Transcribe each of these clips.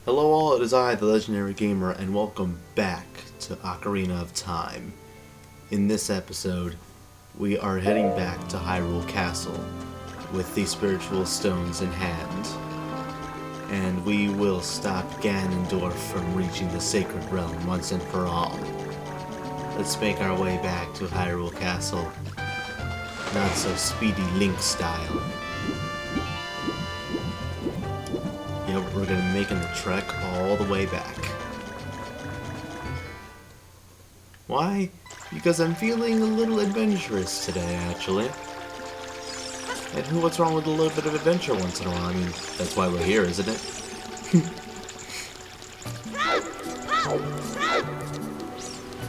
Hello all, it is I, the Legendary Gamer, and welcome back to Ocarina of Time. In this episode, we are heading back to Hyrule Castle with the spiritual stones in hand. And we will stop Ganondorf from reaching the sacred realm once and for all. Let's make our way back to Hyrule Castle. Not so speedy Link style. Yep, we're gonna be making the trek all the way back. Why? Because I'm feeling a little adventurous today, actually. And what's wrong with a little bit of adventure once in a while? I mean, that's why we're here, isn't it?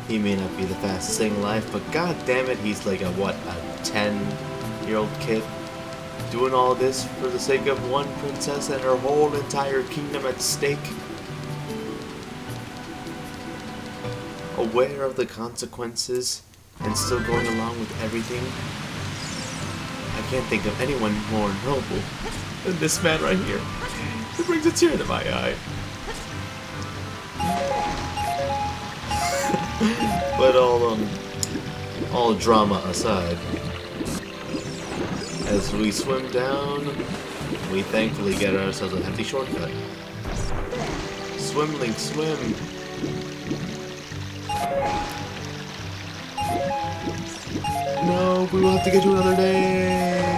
He may not be the fastest thing in life, but god damn it, he's like a 10-year-old kid? Doing all this for the sake of one princess and her whole entire kingdom at stake? Aware of the consequences and still going along with everything? I can't think of anyone more noble than this man right here. It brings a tear to my eye. But all drama aside, as we swim down, we thankfully get ourselves a hefty shortcut. Swim, Link, swim! No, we will have to get to another day!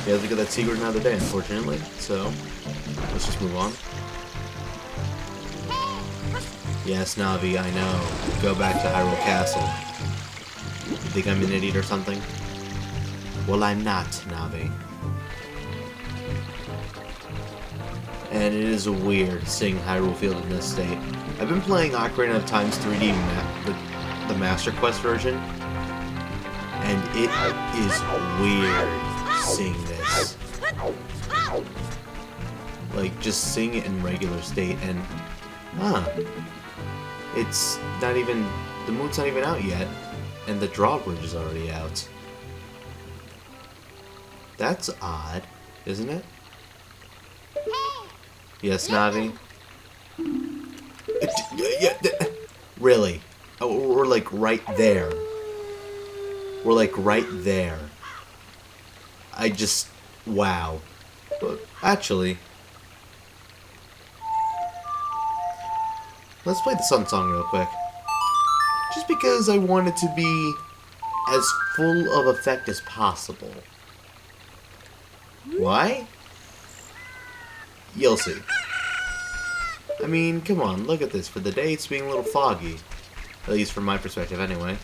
We have to get that secret another day, unfortunately, so let's just move on. Yes, Navi, I know. Go back to Hyrule Castle. You think I'm an idiot or something? Well, I'm not, Navi. And it is weird seeing Hyrule Field in this state. I've been playing Ocarina of Time's 3D the Master Quest version, and it is weird seeing this. Like, just seeing it in regular state, and it's not even, the moon's not even out yet. And the drawbridge is already out. That's odd, isn't it? Yes, Navi? Really? Oh, we're like right there. We're like right there. Wow. But actually, let's play the Sun Song real quick. Just because I want it to be as full of effect as possible. Why? You'll see. I mean, come on, look at this. For the day, it's being a little foggy. At least from my perspective, anyway.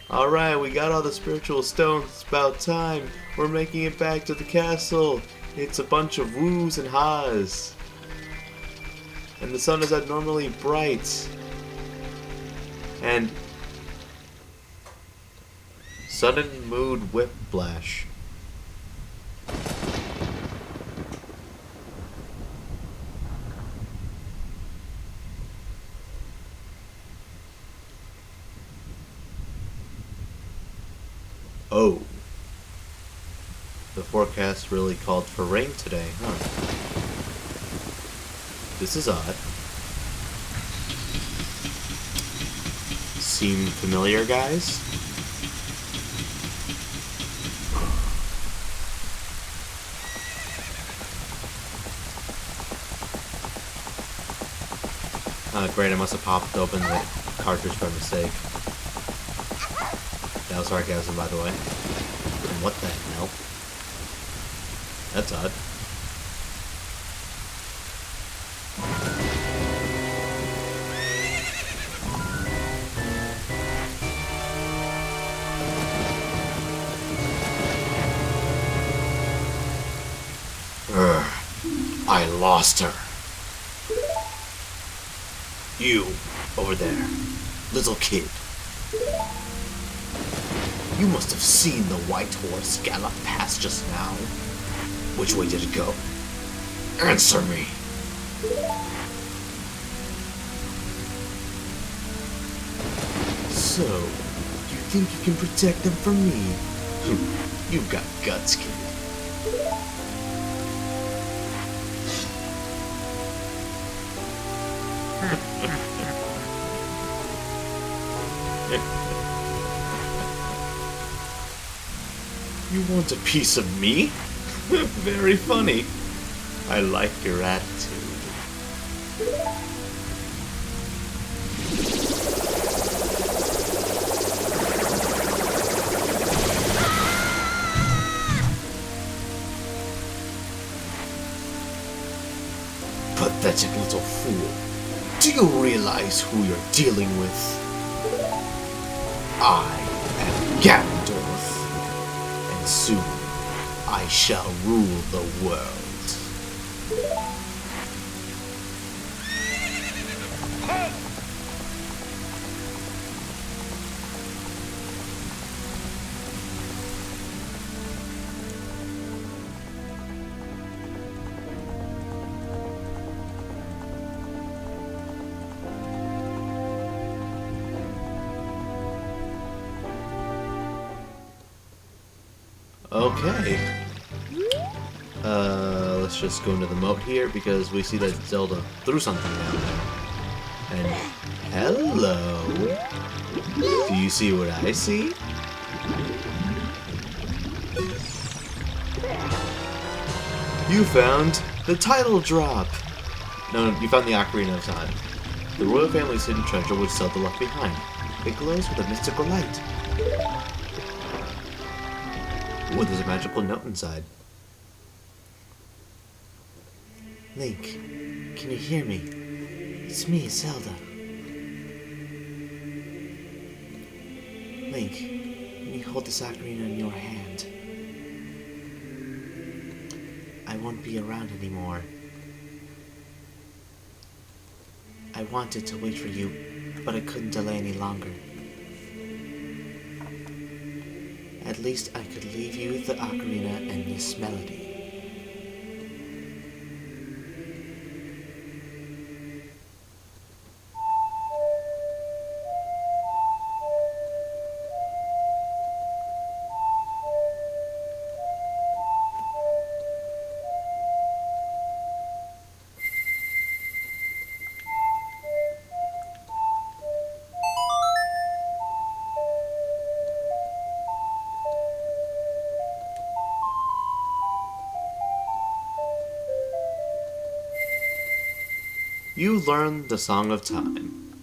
Alright, we got all the spiritual stones. It's about time. We're making it back to the castle. It's a bunch of woos and ha's. And the sun is abnormally bright. And sudden mood whiplash. Oh. The forecast really called for rain today, huh? This is odd. Seem familiar, guys? Great, I must have popped open the cartridge by mistake. That was sarcasm, by the way. And what the hell? That's odd. I lost her. You, over there, little kid. You must have seen the white horse gallop past just now. Which way did it go? Answer me. So, you think you can protect them from me? You've got guts, kid. want a piece of me? Very funny. I like your attitude. Pathetic little fool. Do you realize who you're dealing with? I am Ganondorf, and soon I shall rule the world. Okay. Let's just go into the moat here because we see that Zelda threw something down there. And hello. Do you see what I see? You found the title drop. No, you found the Ocarina of Time. The royal family's hidden treasure which Zelda left behind. It glows with a mystical light. Ooh, there's a magical note inside. Link, can you hear me? It's me, Zelda. Link, when you hold this ocarina in your hand, I won't be around anymore. I wanted to wait for you, but I couldn't delay any longer. At least I could leave you the ocarina and this melody. You learn the Song of Time.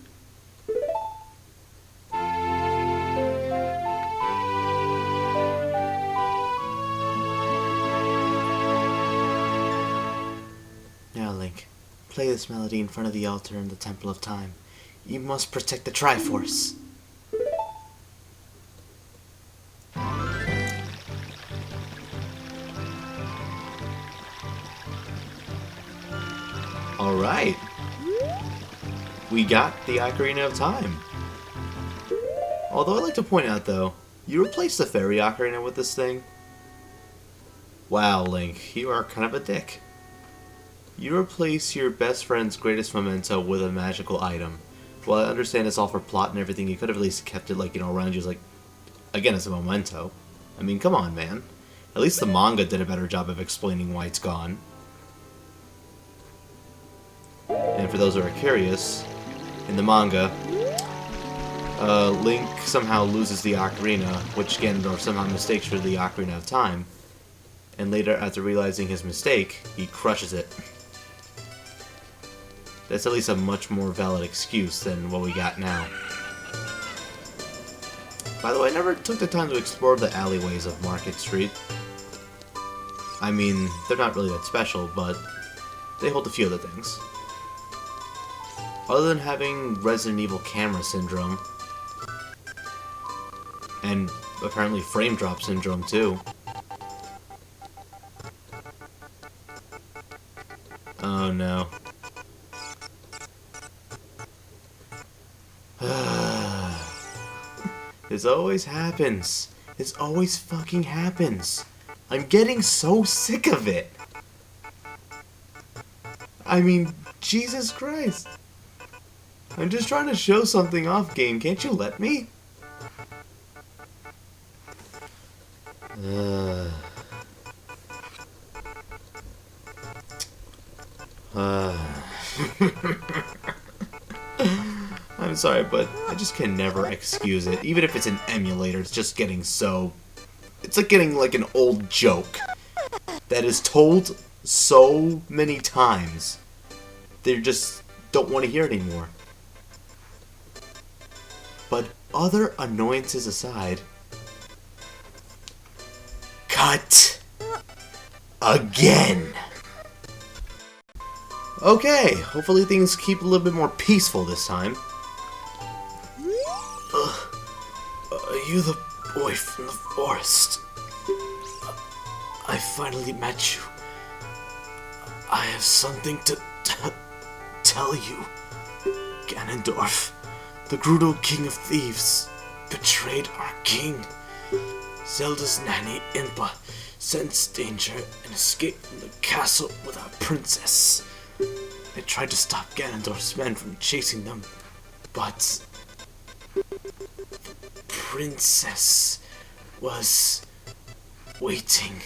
Now, Link, play this melody in front of the altar in the Temple of Time. You must protect the Triforce. Alright. We got the Ocarina of Time. Although I'd like to point out, though, you replaced the fairy ocarina with this thing. Wow, Link, you are kind of a dick. You replace your best friend's greatest memento with a magical item. Well, I understand it's all for plot and everything. You could have at least kept it, like, you know, around you. Like, again, it's a memento. I mean, come on, man. At least the manga did a better job of explaining why it's gone. And for those who are curious, in the manga, Link somehow loses the ocarina, which Ganondorf somehow mistakes for the Ocarina of Time. And later, after realizing his mistake, he crushes it. That's at least a much more valid excuse than what we got now. By the way, I never took the time to explore the alleyways of Market Street. I mean, they're not really that special, but they hold a few other things. Other than having Resident Evil camera syndrome, and apparently frame drop syndrome too. Oh no. This always happens. This always fucking happens. I'm getting so sick of it. I mean, Jesus Christ. I'm just trying to show something off, game. Can't you let me? I'm sorry, but I just can never excuse it. Even if it's an emulator, it's just getting so... it's like getting like an old joke that is told so many times they just don't want to hear it anymore. But other annoyances aside, cut again. Okay, hopefully things keep a little bit more peaceful this time. Are you the boy from the forest? I finally met you. I have something to tell you. Ganondorf, the Gerudo King of Thieves, betrayed our king. Zelda's nanny, Impa, sensed danger and escaped from the castle with our princess. They tried to stop Ganondorf's men from chasing them, but the princess was waiting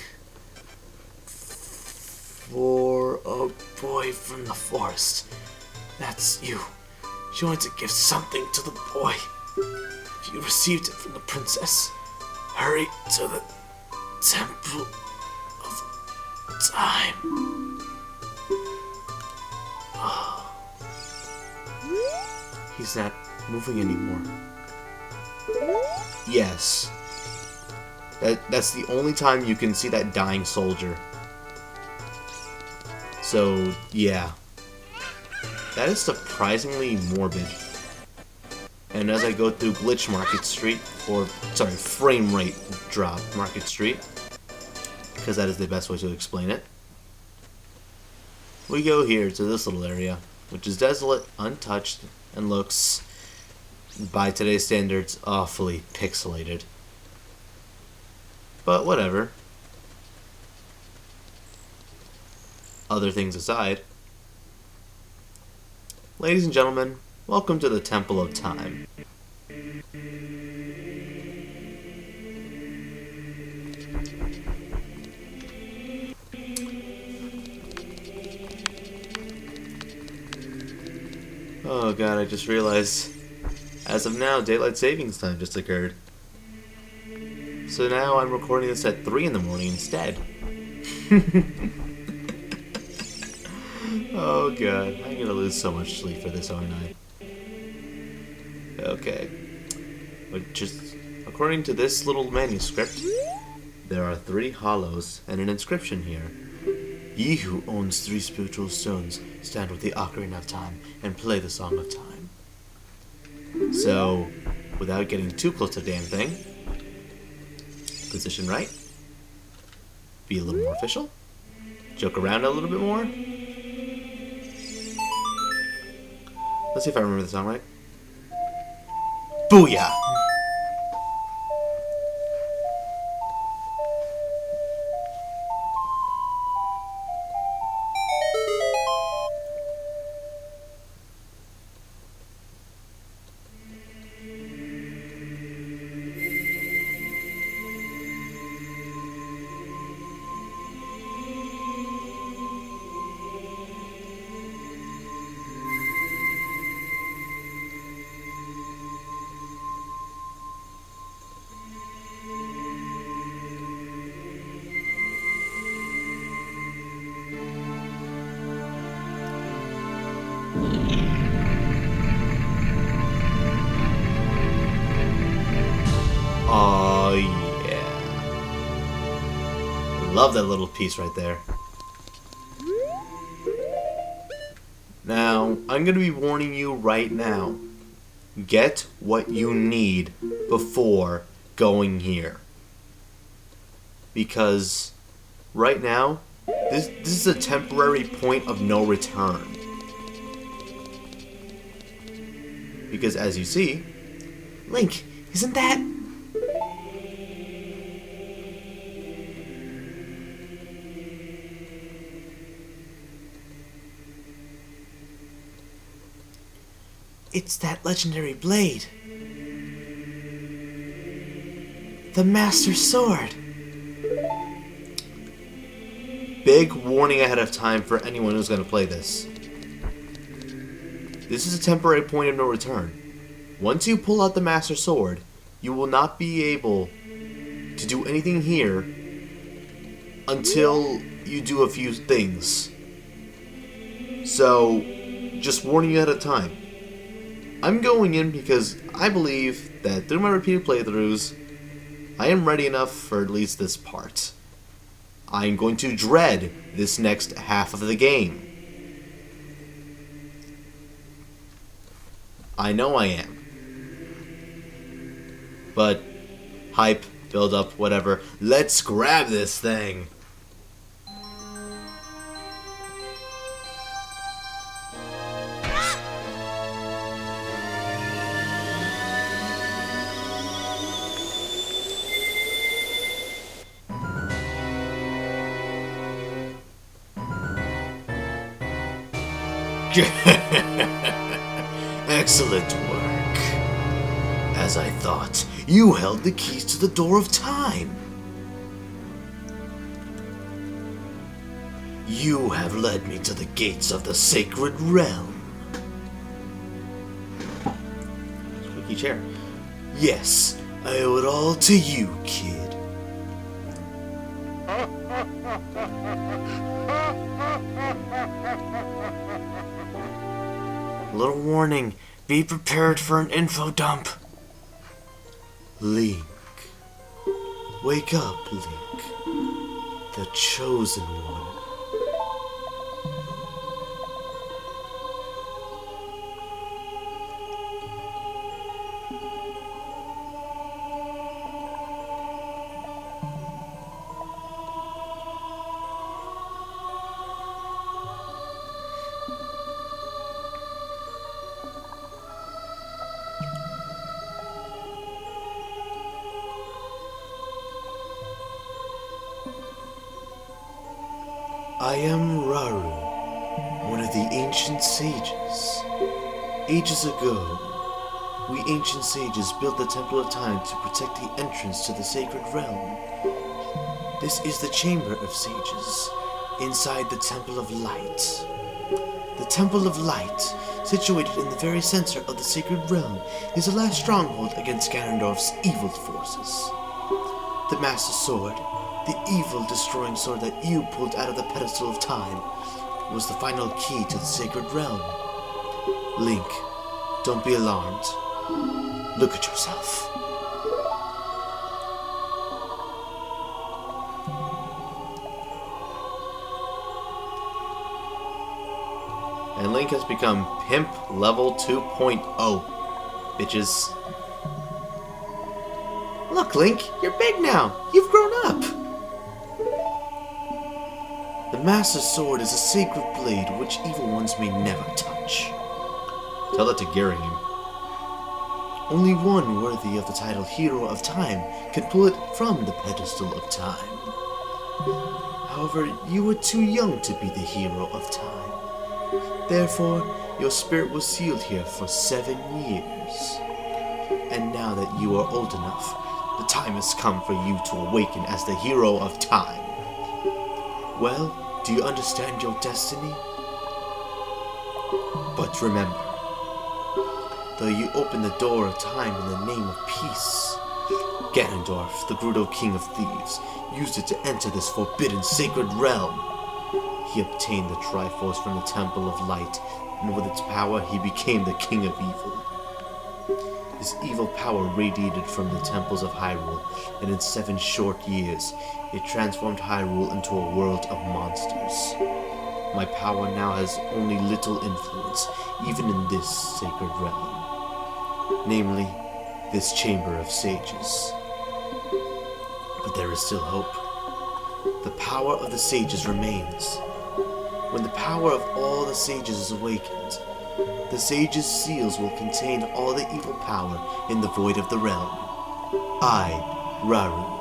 for a boy from the forest. That's you. She wanted to give something to the boy. If you received it from the princess, hurry to the Temple of Time. He's not moving anymore. Yes. That's the only time you can see that dying soldier. So, yeah. That is surprisingly morbid. And as I go through Glitch Market Street, or, sorry, Frame Rate Drop Market Street, because that is the best way to explain it, we go here to this little area, which is desolate, untouched, and looks, by today's standards, awfully pixelated. But whatever. Other things aside, ladies and gentlemen, welcome to the Temple of Time. Oh god, I just realized, as of now, daylight savings time just occurred. So now I'm recording this at 3 in the morning instead. Oh god, I'm gonna lose so much sleep for this, aren't I? Okay. But just according to this little manuscript, there are 3 hollows and an inscription here. Ye who owns 3 spiritual stones, stand with the Ocarina of Time and play the Song of Time. So, without getting too close to the damn thing, position right, be a little more official, joke around a little bit more. Let's see if I remember the song right. Booyah! Oh yeah. Love that little piece right there. Now, I'm going to be warning you right now. Get what you need before going here. Because right now, this is a temporary point of no return. Because as you see, Link, isn't that... It's that legendary blade. The Master Sword. Big warning ahead of time for anyone who's going to play this. This is a temporary point of no return. Once you pull out the Master Sword, you will not be able to do anything here until you do a few things. So, just warning you ahead of time. I'm going in because I believe that through my repeated playthroughs, I am ready enough for at least this part. I am going to dread this next half of the game. I know I am. But, hype, build up, whatever. Let's grab this thing! Excellent work. As I thought, you held the keys to the door of time. You have led me to the gates of the sacred realm. Squeaky chair. Yes, I owe it all to you, kid. Little warning, be prepared for an info dump. Link. Wake up, Link. The chosen one. I am Raru, one of the ancient sages. Ages ago, we ancient sages built the Temple of Time to protect the entrance to the sacred realm. This is the Chamber of Sages, inside the Temple of Light. The Temple of Light, situated in the very center of the sacred realm, is the last stronghold against Ganondorf's evil forces. The Master Sword, the evil-destroying sword that you pulled out of the pedestal of time, was the final key to the sacred realm. Link, don't be alarmed. Look at yourself. And Link has become Pimp Level 2.0, bitches. Look, Link, you're big now. You've grown up. The Master Sword is a sacred blade which evil ones may never touch. Tell that to Gering. Only one worthy of the title Hero of Time can pull it from the pedestal of time. However, you were too young to be the Hero of Time. Therefore, your spirit was sealed here for 7 years. And now that you are old enough, the time has come for you to awaken as the Hero of Time. Well, do you understand your destiny? But remember, though you opened the door of time in the name of peace, Ganondorf, the Gerudo King of Thieves, used it to enter this forbidden sacred realm. He obtained the Triforce from the Temple of Light, and with its power he became the King of Evil. His evil power radiated from the temples of Hyrule, and in 7 short years, it transformed Hyrule into a world of monsters. My power now has only little influence, even in this sacred realm. Namely, this Chamber of Sages. But there is still hope. The power of the sages remains. When the power of all the sages is awakened, the sages' seals will contain all the evil power in the void of the realm. I, Raru,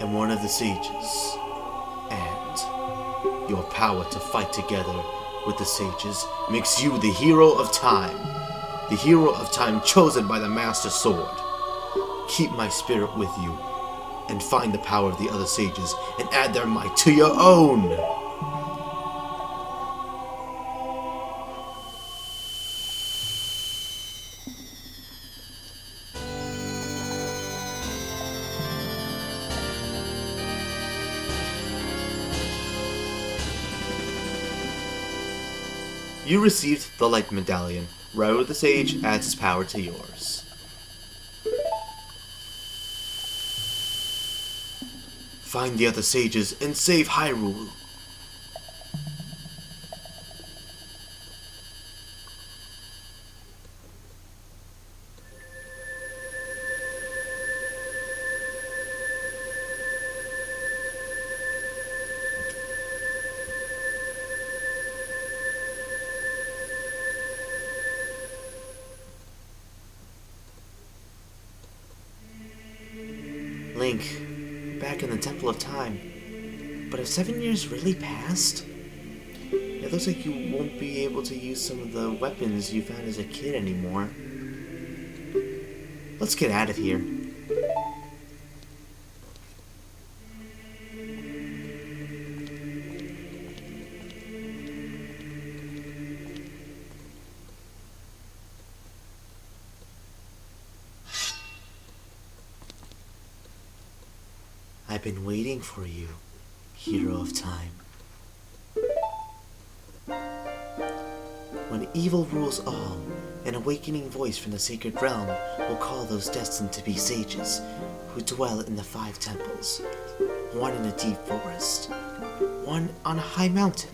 am one of the sages, and your power to fight together with the sages makes you the Hero of Time. The Hero of Time chosen by the Master Sword. Keep my spirit with you, and find the power of the other sages, and add their might to your own! You received the Light Medallion. Hyrule the Sage adds his power to yours. Find the other sages and save Hyrule. Link, back in the Temple of Time. But have 7 years really passed? It looks like you won't be able to use some of the weapons you found as a kid anymore. Let's get out of here. I've been waiting for you, Hero of Time. When evil rules all, an awakening voice from the sacred realm will call those destined to be sages, who dwell in the 5 temples, one in a deep forest, one on a high mountain,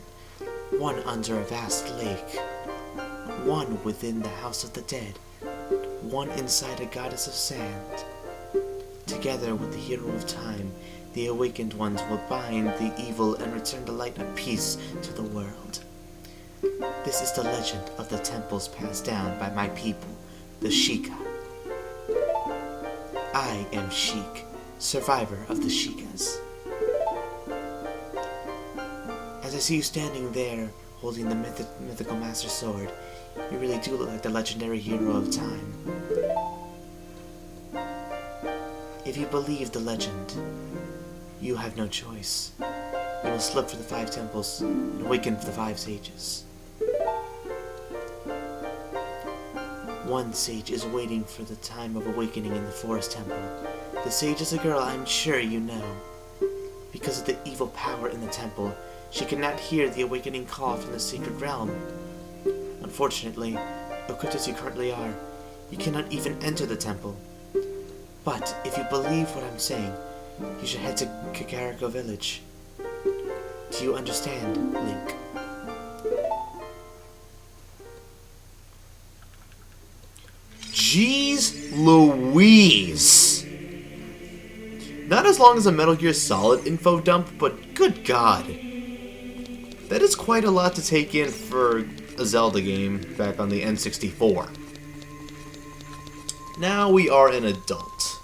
one under a vast lake, one within the house of the dead, one inside a goddess of sand. Together with the Hero of Time, the awakened ones will bind the evil and return the light of peace to the world. This is the legend of the temples passed down by my people, the Sheikah. I am Sheik, survivor of the Sheikahs. As I see you standing there, holding the mythical Master Sword, you really do look like the legendary Hero of Time. If you believe the legend, you have no choice. You must look for the 5 temples and awaken the 5 sages. One sage is waiting for the time of awakening in the forest temple. The sage is a girl I'm sure you know. Because of the evil power in the temple, she cannot hear the awakening call from the sacred realm. Unfortunately, equipped as you currently are, you cannot even enter the temple. But if you believe what I'm saying, you should head to Kakariko village. Do you understand, Link? Jeez Louise! Not as long as a Metal Gear Solid info dump, but good god. That is quite a lot to take in for a Zelda game back on the N64. Now we are an adult.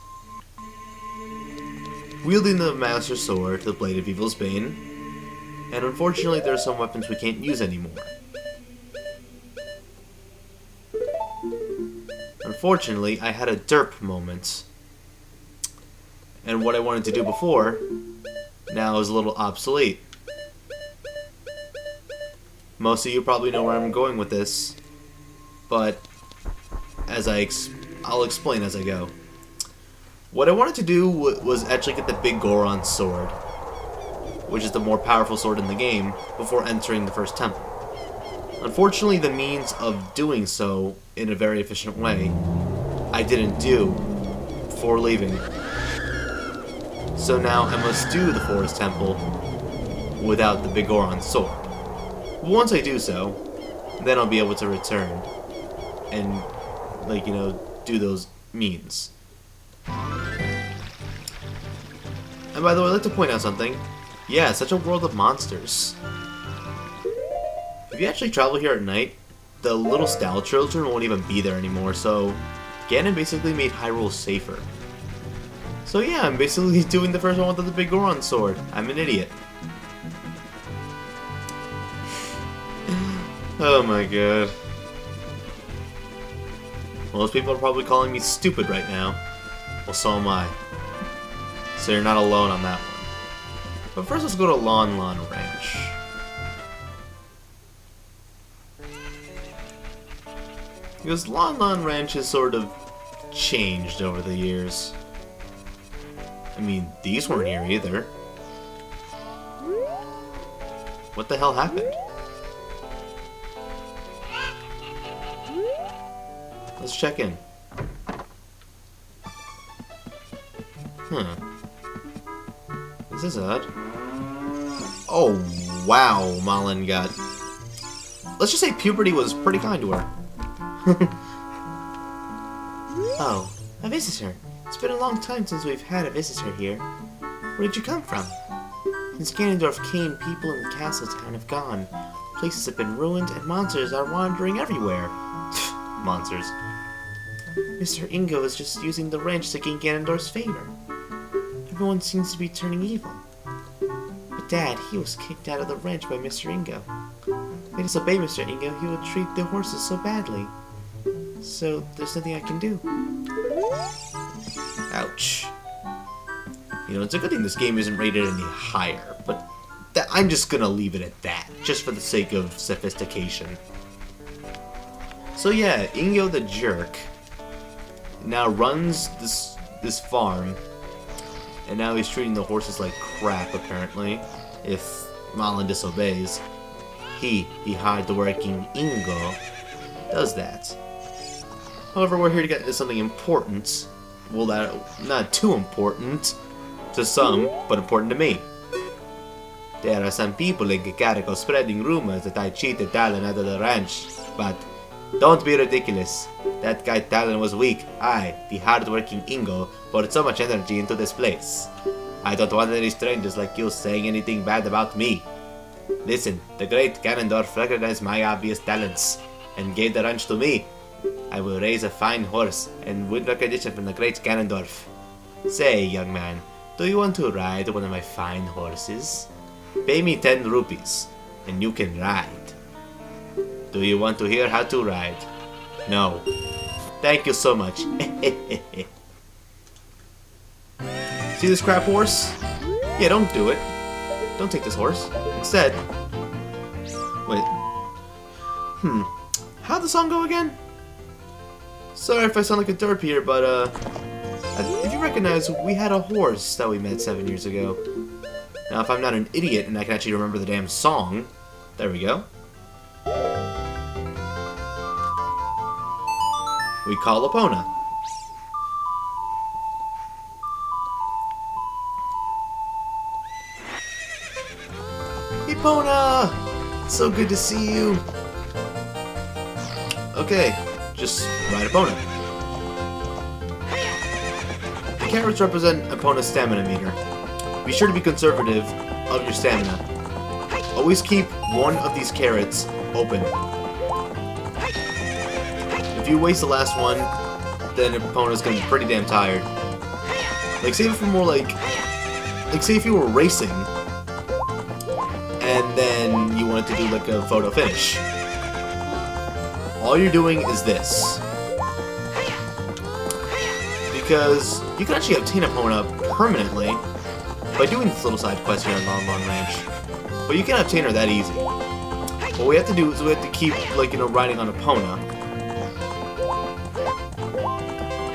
Wielding the Master Sword, the Blade of Evil's Bane, and unfortunately there are some weapons we can't use anymore. Unfortunately, I had a derp moment, and what I wanted to do before now is a little obsolete. Most of you probably know where I'm going with this, but as I'll explain as I go. What I wanted to do was actually get the Big Goron sword, which is the more powerful sword in the game, before entering the first temple. Unfortunately, the means of doing so in a very efficient way, I didn't do before leaving. So now I must do the forest temple without the Big Goron sword. Once I do so, then I'll be able to return and, do those means. And by the way, I'd like to point out something. Yeah, such a world of monsters. If you actually travel here at night, the little Style children won't even be there anymore, so Ganon basically made Hyrule safer. So yeah, I'm basically doing the first one with the Big Goron sword. I'm an idiot. Oh my god. Most people are probably calling me stupid right now. Well, so am I. So you're not alone on that one. But first, let's go to Lon Lon Ranch. Because Lon Lon Ranch has sort of changed over the years. I mean, these weren't here either. What the hell happened? Let's check in. This is odd. Oh, wow, Malin got... Let's just say puberty was pretty kind to her. Oh, a visitor. It's been a long time since we've had a visitor here. Where did you come from? Since Ganondorf came, people in the castle town have gone. Places have been ruined, and monsters are wandering everywhere. Monsters. Mr. Ingo is just using the wrench to gain Ganondorf's favor. Everyone seems to be turning evil. But Dad, he was kicked out of the wrench by Mr. Ingo. If I disobey Mr. Ingo, he will treat the horses so badly. So, there's nothing I can do. Ouch. You know, it's a good thing this game isn't rated any higher, but I'm just gonna leave it at that, just for the sake of sophistication. So yeah, Ingo the jerk now runs this farm, and now he's treating the horses like crap, apparently, if Malin disobeys. The hard-working Ingo, does that. However, we're here to get to something important. Well, not too important to some, but important to me. There are some people in Kakariko spreading rumors that I cheated Talon out of the ranch, but don't be ridiculous. That guy Talon was weak. I, the hard-working Ingo, poured so much energy into this place. I don't want any strangers like you saying anything bad about me. Listen, the great Ganondorf recognized my obvious talents and gave the ranch to me. I will raise a fine horse and win recognition from the great Ganondorf. Say, young man, do you want to ride one of my fine horses? Pay me 10 rupees, and you can ride. Do you want to hear how to ride? No. Thank you so much. See this crap horse? Yeah, don't do it. Don't take this horse. Instead... Wait. How'd the song go again? Sorry if I sound like a derp here, but, if you recognize, we had a horse that we met 7 years ago. Now, if I'm not an idiot and I can actually remember the damn song... There we go. We call Epona. Epona! It's so good to see you. Okay, just ride Epona. The carrots represent Epona's stamina meter. Be sure to be conservative of your stamina. Always keep one of these carrots open. If you waste the last one, then Epona's gonna be pretty damn tired. Like, say if you're more like say if you were racing, and then you wanted to do like a photo finish. All you're doing is this. Because you can actually obtain Epona permanently by doing this little side quest here on Lon Lon Ranch. But you can't obtain her that easy. What we have to do is we have to keep, like, you know, riding on Epona.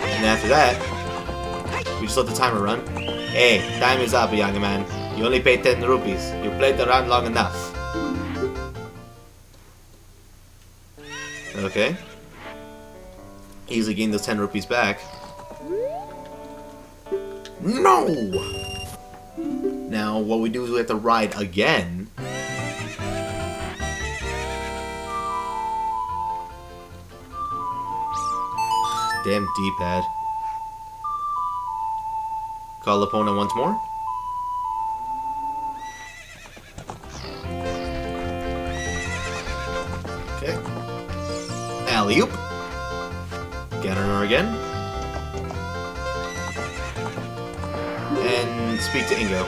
And after that, we just let the timer run. Hey, time is up, young man. You only paid 10 rupees. You played the round long enough. Okay. Easily gain those 10 rupees back. No! Now, what we do is we have to ride again. Damn D-pad. Call Epona once more. Okay. Alley-oop. Get on her again. And speak to Ingo.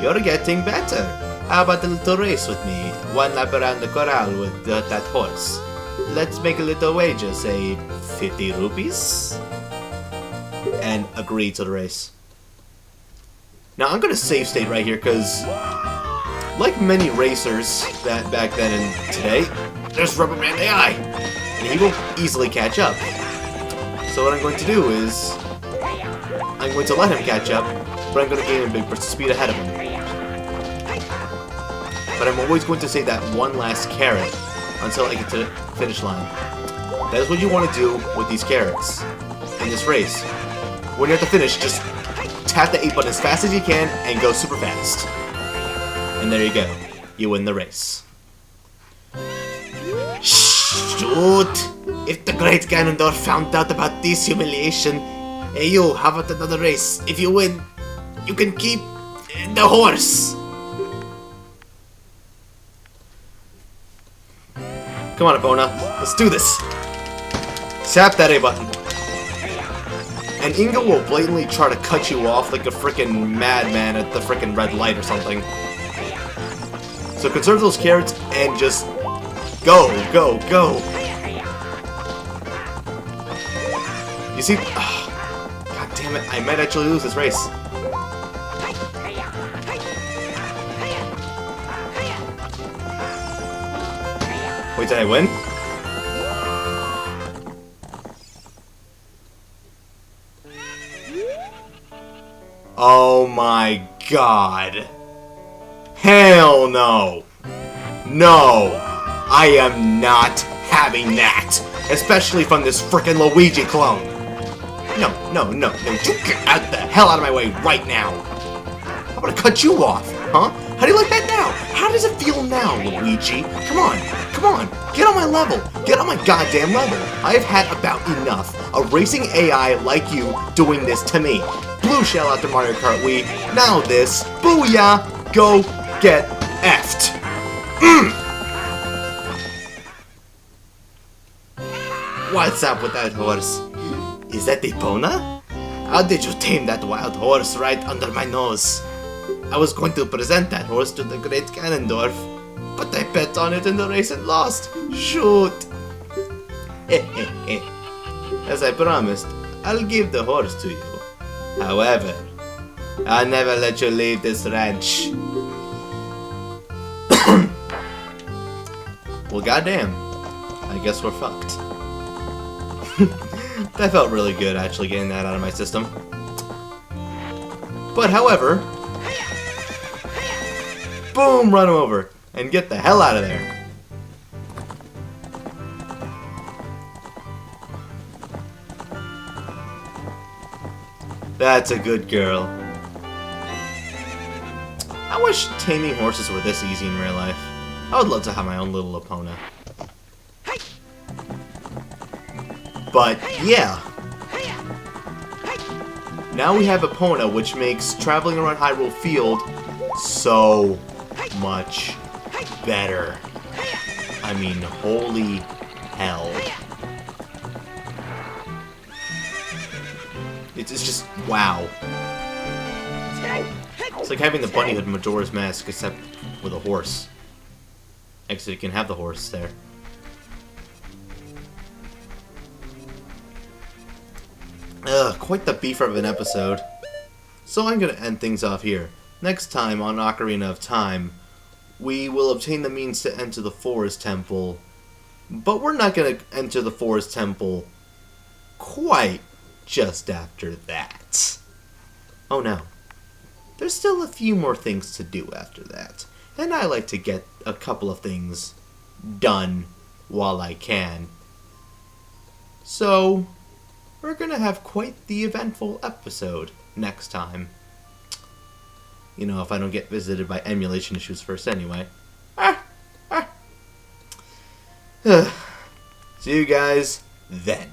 You're getting better. How about a little race with me? One lap around the corral with that horse. Let's make a little wager, say 50 rupees? And agree to the race. Now I'm gonna save state right here because, like many racers back then and today, there's Rubber Band AI, and he will easily catch up. So what I'm going to do is, I'm going to let him catch up, but I'm going to gain a big burst of speed ahead of him. But I'm always going to save that one last carrot until I get to the finish line. That is what you want to do with these carrots in this race. When you're at the finish, just tap the 8 button as fast as you can and go super fast. And there you go. You win the race. Shoot! If the Great Ganondorf found out about this humiliation, hey you, how about another race? If you win, you can keep the horse. Come on, Epona. Let's do this. Tap that A button. And Inga will blatantly try to cut you off like a freaking madman at the freaking red light or something. So conserve those carrots and just go, go, go. You see? Oh, God damn it, I might actually lose this race. Wait, did I win? Oh my God. Hell no. No. I am not having that. Especially from this frickin' Luigi clone. No, no, no, no. You get out the hell out of my way right now. I'm gonna cut you off, huh? How do you like that now? How does it feel now, Luigi? Come on, come on. Get on my level. Get on my goddamn level. I've had about enough of racing AI like you doing this to me. Blue shell after Mario Kart Wii. Now this. Booyah. Go get effed. What's up with that horse? Is that Epona? How did you tame that wild horse right under my nose? I was going to present that horse to the Great Ganondorf, but I bet on it in the race and lost. Shoot! As I promised, I'll give the horse to you. However, I'll never let you leave this ranch. Well, goddamn. I guess we're fucked. That felt really good, actually, getting that out of my system. But, however... Boom! Run him over. And get the hell out of there. That's a good girl. I wish taming horses were this easy in real life. I would love to have my own little Epona. But, yeah. Now we have Epona, which makes traveling around Hyrule Field so much better. I mean, holy hell. It's just, wow. It's like having the Bunny Hood Majora's Mask, except with a horse. Actually, you can have the horse there. Quite the beefer of an episode. So I'm gonna end things off here. Next time on Ocarina of Time, we will obtain the means to enter the Forest Temple. But we're not gonna enter the Forest Temple quite just after that. Oh no. There's still a few more things to do after that. And I like to get a couple of things done while I can. So, we're gonna have quite the eventful episode next time. You know, if I don't get visited by emulation issues first anyway. See you guys then.